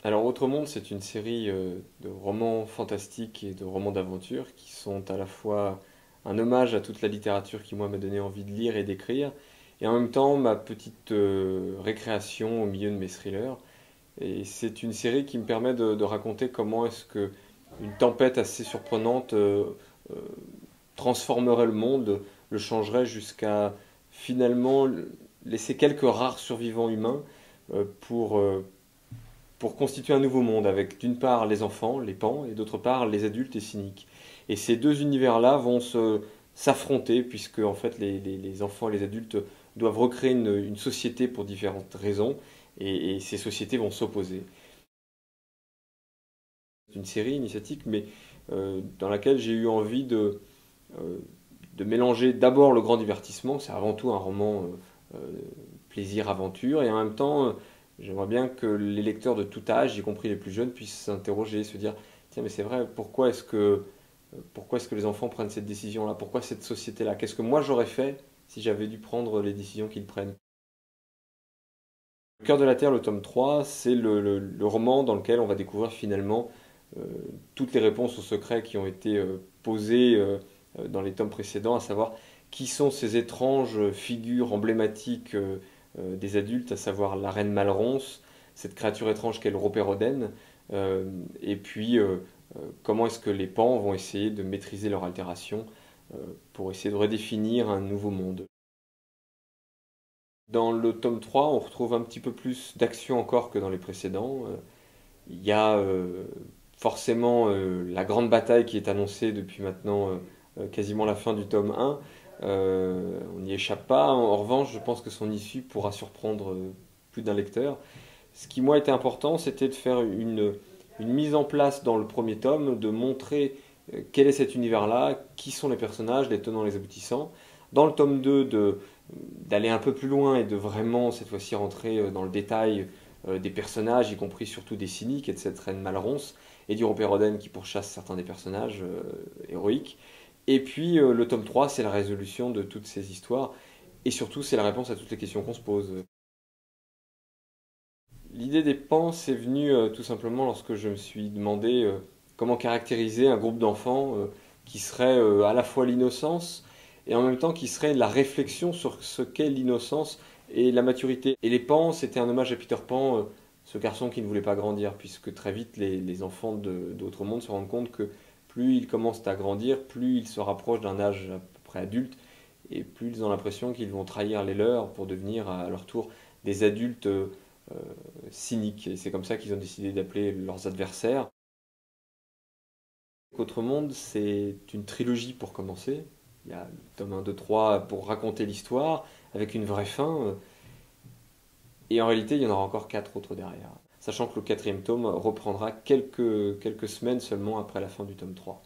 Alors, Autre Monde, c'est une série de romans fantastiques et de romans d'aventure qui sont à la fois un hommage à toute la littérature qui, moi, m'a donné envie de lire et d'écrire, et en même temps ma petite récréation au milieu de mes thrillers. Et c'est une série qui me permet de raconter comment est-ce que une tempête assez surprenante euh, transformerait le monde, le changerait jusqu'à finalement laisser quelques rares survivants humains euh, pour, euh, pour constituer un nouveau monde avec d'une part les enfants, les pans, et d'autre part les adultes et cyniques. Et ces deux univers-là vont s'affronter puisque en fait les enfants et les adultes doivent recréer une société pour différentes raisons et ces sociétés vont s'opposer. C'est une série initiatique mais dans laquelle j'ai eu envie euh, de mélanger d'abord le grand divertissement, c'est avant tout un roman plaisir-aventure, et en même temps, j'aimerais bien que les lecteurs de tout âge, y compris les plus jeunes, puissent s'interroger, se dire, tiens, mais c'est vrai, pourquoi est-ce que les enfants prennent cette décision-là? Pourquoi cette société-là? Qu'est-ce que moi j'aurais fait si j'avais dû prendre les décisions qu'ils prennent? Le cœur de la Terre, le tome 3, c'est le roman dans lequel on va découvrir finalement euh, toutes les réponses aux secrets qui ont été posés dans les tomes précédents, à savoir qui sont ces étranges figures emblématiques des adultes, à savoir la reine Malronce, cette créature étrange qu'est le Ropérodène, et puis comment est-ce que les pans vont essayer de maîtriser leur altération euh, pour essayer de redéfinir un nouveau monde. Dans le tome 3, on retrouve un petit peu plus d'action encore que dans les précédents. Il y a forcément la grande bataille qui est annoncée depuis maintenant quasiment la fin du tome 1. On n'y échappe pas. En revanche, je pense que son issue pourra surprendre plus d'un lecteur. Ce qui, moi, était important, c'était de faire une mise en place dans le premier tome, de montrer quel est cet univers-là, qui sont les personnages, les tenants, les aboutissants. Dans le tome 2, d'aller un peu plus loin et de vraiment, cette fois-ci, rentrer dans le détail des personnages, y compris surtout des cyniques et de cette reine Malronce, et du Ropérodène qui pourchasse certains des personnages héroïques. Et puis le tome 3, c'est la résolution de toutes ces histoires, et surtout c'est la réponse à toutes les questions qu'on se pose. L'idée des pans, c'est venu tout simplement lorsque je me suis demandé comment caractériser un groupe d'enfants qui serait à la fois l'innocence et en même temps qui serait la réflexion sur ce qu'est l'innocence et la maturité. Et les pans, c'était un hommage à Peter Pan, ce garçon qui ne voulait pas grandir, puisque très vite les enfants d'autres mondes se rendent compte que plus ils commencent à grandir, plus ils se rapprochent d'un âge à peu près adulte, et plus ils ont l'impression qu'ils vont trahir les leurs pour devenir à leur tour des adultes euh, cyniques. Et c'est comme ça qu'ils ont décidé d'appeler leurs adversaires. Autre Monde, c'est une trilogie pour commencer. Il y a le tome 1, 2, 3 pour raconter l'histoire avec une vraie fin. Et en réalité, il y en aura encore 4 autres derrière. Sachant que le quatrième tome reprendra quelques semaines seulement après la fin du tome 3.